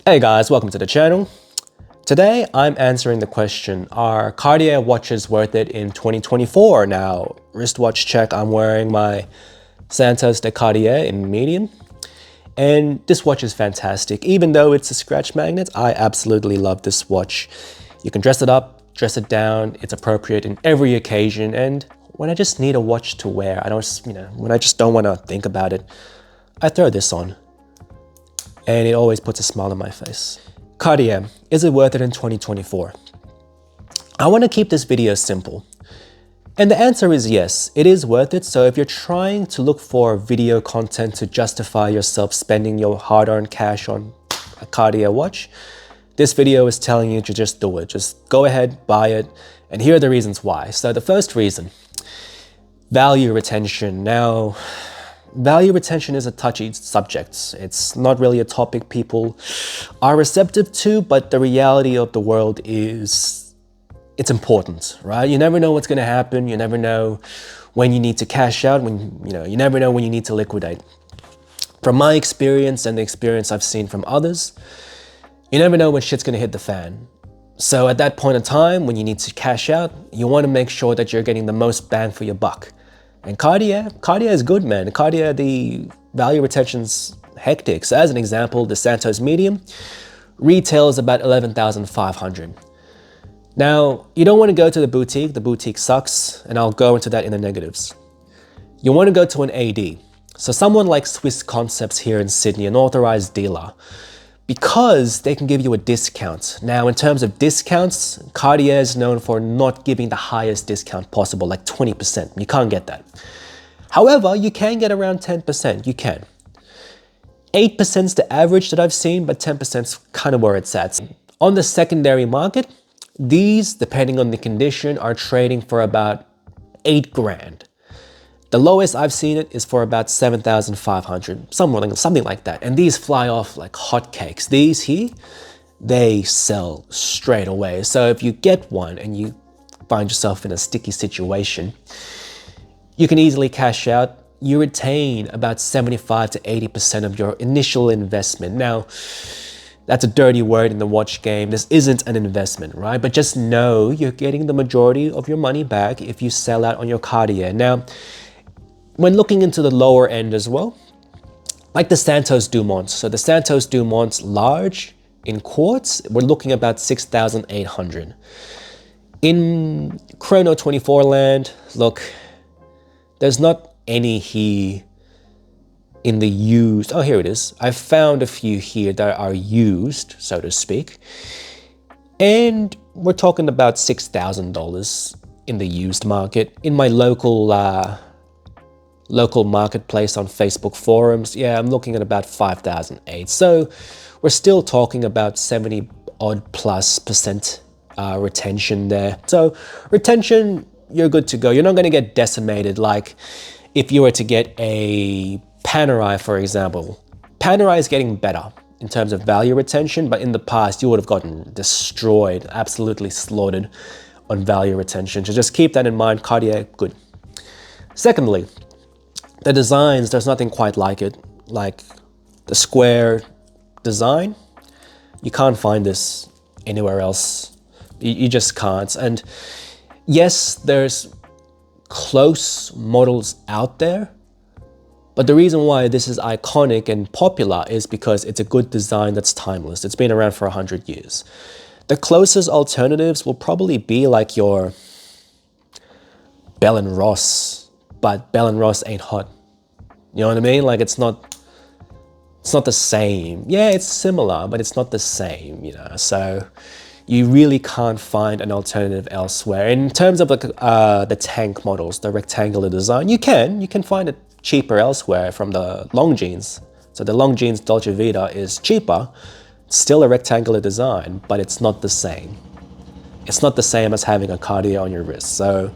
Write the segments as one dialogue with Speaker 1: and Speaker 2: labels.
Speaker 1: Hey guys, welcome to the channel. Today I'm answering the question, are Cartier watches worth it in 2024? Now, wristwatch check, I'm wearing my Santos de Cartier in medium. And this watch is fantastic. Even though it's a scratch magnet, I absolutely love this watch. You can dress it up, dress it down, it's appropriate in every occasion. And when I just need a watch to wear, when I just don't want to think about it, I throw this on. And it always puts a smile on my face. Cartier, is it worth it in 2024? I want to keep this video simple. And the answer is yes, it is worth it. So if you're trying to look for video content to justify yourself spending your hard-earned cash on a Cartier watch, this video is telling you to just do it. Just go ahead, buy it. And here are the reasons why. So the first reason, value retention. Now, value retention is a touchy subject. It's not really a topic people are receptive to, but the reality of the world is it's important, right? You never know what's going to happen. You never know when you need to cash out, you never know when you need to liquidate. From my experience and the experience I've seen from others, you never know when shit's going to hit the fan. So at that point in time, when you need to cash out, you want to make sure that you're getting the most bang for your buck. And Cartier is good, man. Cartier, the value retention's hectic. So as an example, the Santos medium retails about $11,500. Now, you don't want to go to the boutique sucks, and I'll go into that in the negatives. You want to go to an AD. So someone like Swiss Concepts here in Sydney, an authorized dealer, because they can give you a discount. Now, in terms of discounts, Cartier is known for not giving the highest discount possible, like 20%. You can't get that. However, you can get around 10%. You can. 8% is the average that I've seen, but 10% is kind of where it's at. On the secondary market, these, depending on the condition, are trading for about 8 grand. The lowest I've seen it is for about 7,500, something like that. And these fly off like hotcakes. These here, they sell straight away. So if you get one and you find yourself in a sticky situation, you can easily cash out. You retain about 75 to 80% of your initial investment. Now, that's a dirty word in the watch game. This isn't an investment, right? But just know you're getting the majority of your money back if you sell out on your Cartier. Now, when looking into the lower end as well, like the Santos Dumont. So the Santos Dumont's large in quartz, we're looking about 6,800. In Chrono 24 land, look, there's not any here in the used. Oh, here it is. I found a few here that are used, so to speak. And we're talking about $6,000 in the used market. In my local marketplace on Facebook forums, yeah, I'm looking at about 5,008. So we're still talking about 70 odd plus percent retention there. So retention, you're good to go. You're not going to get decimated like if you were to get a Panerai, for example. Panerai is getting better in terms of value retention, but in the past you would have gotten destroyed, absolutely slaughtered on value retention. So just keep that in mind. Cartier, good. Secondly, the designs, there's nothing quite like it. Like the square design, you can't find this anywhere else. You just can't. And yes, there's close models out there, but the reason why this is iconic and popular is because it's a good design that's timeless. It's been around for 100 years. The closest alternatives will probably be like your Bell & Ross, but Bell & Ross ain't hot. You know what I mean? Like it's not the same. Yeah, it's similar, but it's not the same, you know? So you really can't find an alternative elsewhere. In terms of like the tank models, the rectangular design, you can find it cheaper elsewhere from the Longines. So the Longines Dolce Vita is cheaper, still a rectangular design, but it's not the same. It's not the same as having a Cartier on your wrist. So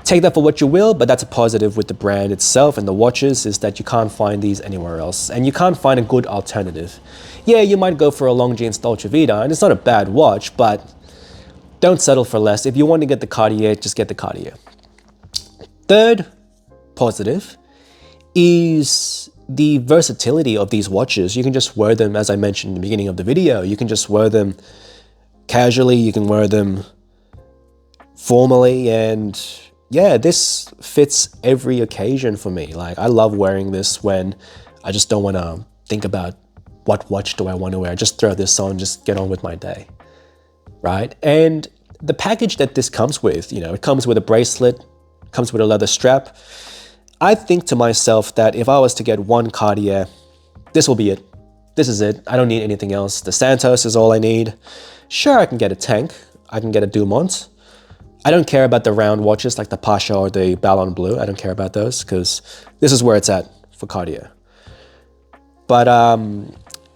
Speaker 1: take that for what you will, but that's a positive with the brand itself and the watches is that you can't find these anywhere else. And you can't find a good alternative. Yeah, you might go for a Longines Dolce Vita, and it's not a bad watch, but don't settle for less. If you want to get the Cartier, just get the Cartier. Third positive is the versatility of these watches. You can just wear them, as I mentioned in the beginning of the video, you can just wear them casually, you can wear them formally, and yeah, this fits every occasion for me. Like, I love wearing this when I just don't want to think about what watch do I want to wear. Just throw this on, just get on with my day, right? And the package that this comes with, you know, it comes with a bracelet, comes with a leather strap. I think to myself that if I was to get one Cartier, this will be it. This is it. I don't need anything else. The Santos is all I need. Sure, I can get a Tank. I can get a Dumont. I don't care about the round watches like the Pasha or the Ballon Bleu. I don't care about those because this is where it's at for Cartier. But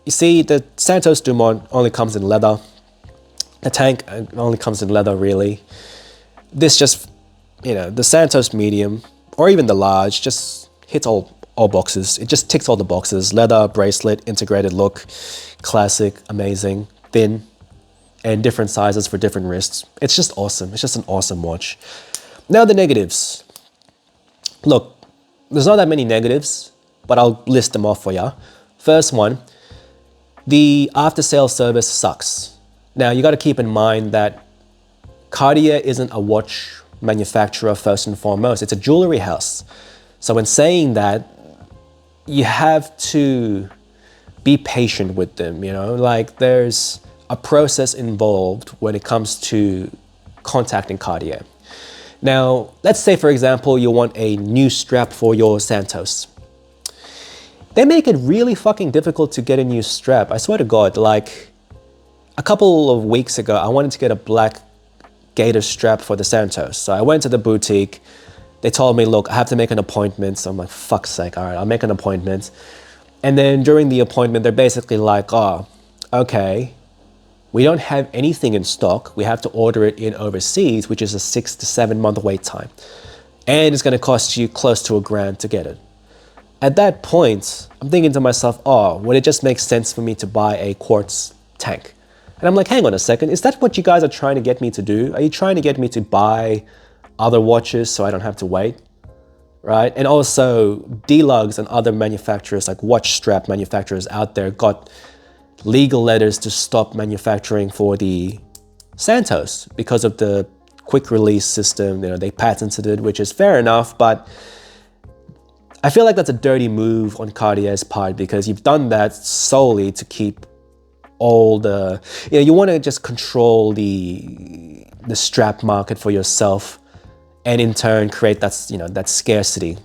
Speaker 1: you see, the Santos Dumont only comes in leather. The Tank only comes in leather, really. This just, you know, the Santos medium or even the large just hits all boxes. It just ticks all the boxes. Leather, bracelet, integrated look, classic, amazing, thin, and different sizes for different wrists. It's just awesome. It's just an awesome watch. Now the negatives. Look, there's not that many negatives, but I'll list them off for you. First one, the after-sale service sucks. Now you got to keep in mind that Cartier isn't a watch manufacturer first and foremost. It's a jewelry house. So in saying that, you have to be patient with them, you know, like there's a process involved when it comes to contacting Cartier. Now, let's say, for example, you want a new strap for your Santos. They make it really fucking difficult to get a new strap. I swear to God, like a couple of weeks ago, I wanted to get a black gator strap for the Santos. So I went to the boutique. They told me, look, I have to make an appointment. So I'm like, fuck's sake, all right, I'll make an appointment. And then during the appointment, they're basically like, oh, okay, we don't have anything in stock. We have to order it in overseas, which is a 6 to 7 month wait time. And it's gonna cost you close to $1,000 to get it. At that point, I'm thinking to myself, oh, would it just make sense for me to buy a quartz Tank? And I'm like, hang on a second, is that what you guys are trying to get me to do? Are you trying to get me to buy other watches so I don't have to wait, right? And also, D-Lugs and other manufacturers, like watch strap manufacturers out there, got legal letters to stop manufacturing for the Santos because of the quick release system. You know, they patented it, which is fair enough, but I feel like that's a dirty move on Cartier's part because you've done that solely to keep all the, you know, you want to just control the strap market for yourself and in turn create that, you know, that scarcity.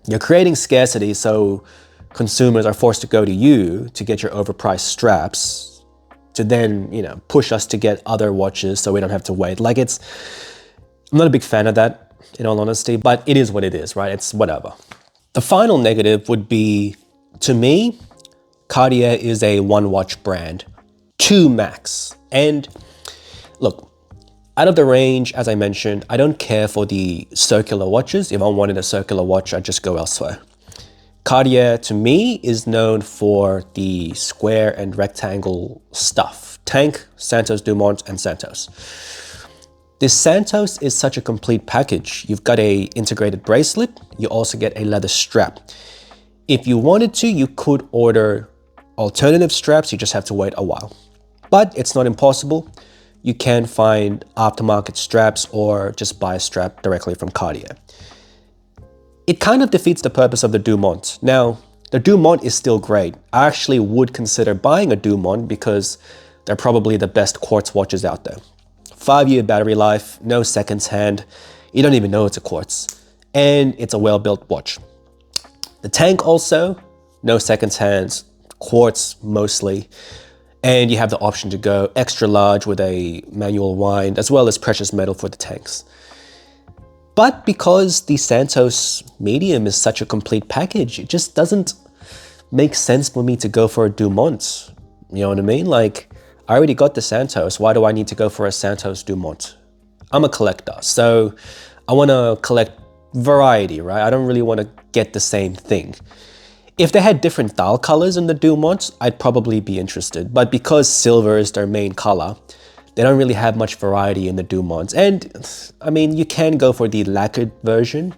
Speaker 1: You're creating scarcity so consumers are forced to go to you to get your overpriced straps to then, you know, push us to get other watches so we don't have to wait. Like I'm not a big fan of that, in all honesty, but it is what it is, right? It's whatever. The final negative would be, to me, Cartier is a one watch brand, 2 max. And look, out of the range, as I mentioned, I don't care for the circular watches. If I wanted a circular watch, I'd just go elsewhere. Cartier, to me, is known for the square and rectangle stuff. Tank, Santos Dumont, and Santos. This Santos is such a complete package. You've got a integrated bracelet. You also get a leather strap. If you wanted to, you could order alternative straps. You just have to wait a while. But it's not impossible. You can find aftermarket straps or just buy a strap directly from Cartier. It kind of defeats the purpose of the Dumont. Now, the Dumont is still great. I actually would consider buying a Dumont because they're probably the best quartz watches out there. 5-year battery life, no seconds hand. You don't even know it's a quartz. And it's a well-built watch. The Tank also, no seconds hands, quartz mostly. And you have the option to go extra large with a manual wind, as well as precious metal for the Tanks. But because the Santos medium is such a complete package, it just doesn't make sense for me to go for a Dumont. You know what I mean? Like, I already got the Santos. Why do I need to go for a Santos Dumont? I'm a collector, so I want to collect variety, right? I don't really want to get the same thing. If they had different dial colors in the Dumont, I'd probably be interested. But because silver is their main color, they don't really have much variety in the Dumonts. And I mean, you can go for the lacquered version.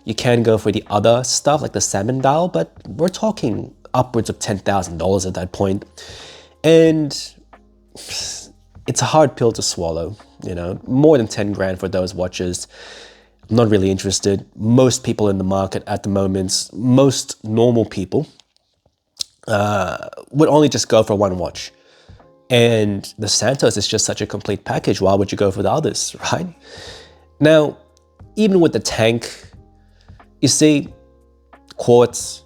Speaker 1: You can go for the other stuff like the salmon dial, but we're talking upwards of $10,000 at that point. And it's a hard pill to swallow, you know, more than 10 grand for those watches. I'm not really interested. Most people in the market at the moment, most normal people, would only just go for one watch. And the Santos is just such a complete package. Why would you go for the others, right? Now, even with the tank, you see, quartz,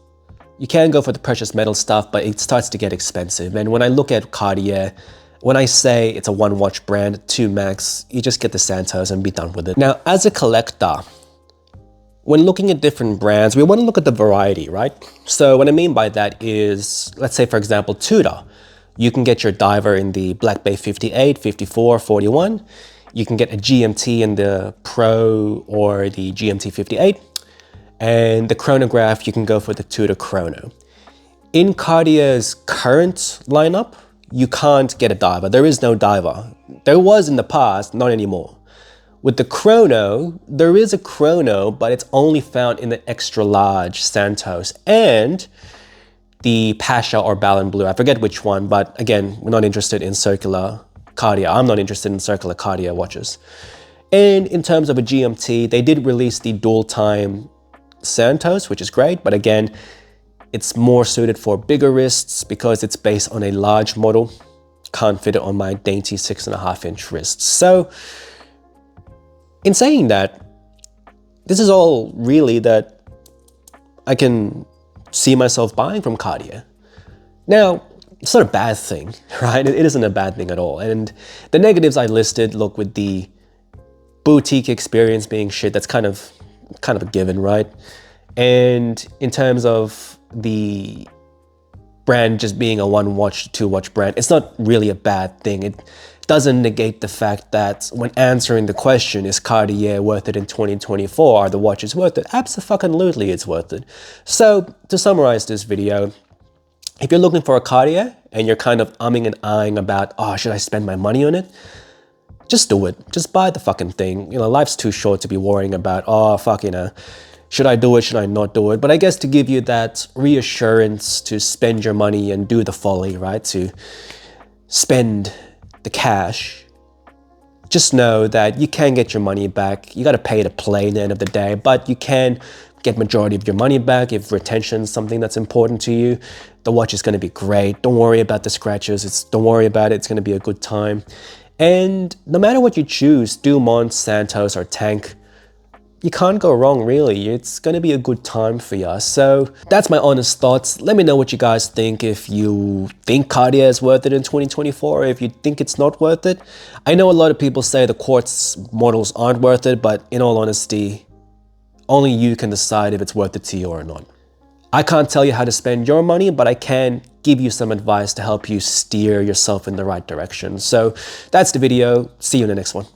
Speaker 1: you can go for the precious metal stuff, but it starts to get expensive. And when I look at Cartier, when I say it's a one watch brand, 2 max, you just get the Santos and be done with it. Now, as a collector, when looking at different brands, we want to look at the variety, right? So what I mean by that is, let's say, for example, Tudor. You can get your diver in the Black Bay 58, 54, 41. You can get a GMT in the Pro or the GMT 58. And the chronograph, you can go for the Tudor Chrono. In Cartier's current lineup, you can't get a diver. There is no diver. There was in the past, not anymore. With the Chrono, there is a Chrono, but it's only found in the extra large Santos and the Pasha or Ballon Bleu. I forget which one, but again, we're not interested in circular Cartier. I'm not interested in circular Cartier watches. And in terms of a GMT, they did release the dual time Santos, which is great, but again, it's more suited for bigger wrists because it's based on a large model. Can't fit it on my dainty 6.5-inch wrists. So in saying that, this is all really that I can see myself buying from Cartier. Now, it's not a bad thing, right? It isn't a bad thing at all. And the negatives I listed, look, with the boutique experience being shit, that's kind of a given, right? And in terms of the brand just being a one watch, two watch brand, it's not really a bad thing. It doesn't negate the fact that when answering the question, is Cartier worth it in 2024? Are the watches worth it? Abso-fucking-lutely it's worth it. So to summarize this video, if you're looking for a Cartier and you're kind of umming and eyeing about, oh, should I spend my money on it? Just do it. Just buy the fucking thing. You know, life's too short to be worrying about, oh, fuck, you know, should I do it? Should I not do it? But I guess to give you that reassurance to spend your money and do the folly, right? To spend the cash, just know that you can get your money back. You got to pay to play at the end of the day, but you can get majority of your money back if retention is something that's important to you. The watch is going to be great. Don't worry about the scratches. Don't worry about it. It's going to be a good time. And no matter what you choose, Dumont, Santos, or Tank, you can't go wrong, really. It's going to be a good time for you. So that's my honest thoughts. Let me know what you guys think. If you think Cartier is worth it in 2024, or if you think it's not worth it. I know a lot of people say the quartz models aren't worth it, but in all honesty, only you can decide if it's worth it to you or not. I can't tell you how to spend your money, but I can give you some advice to help you steer yourself in the right direction. So that's the video. See you in the next one.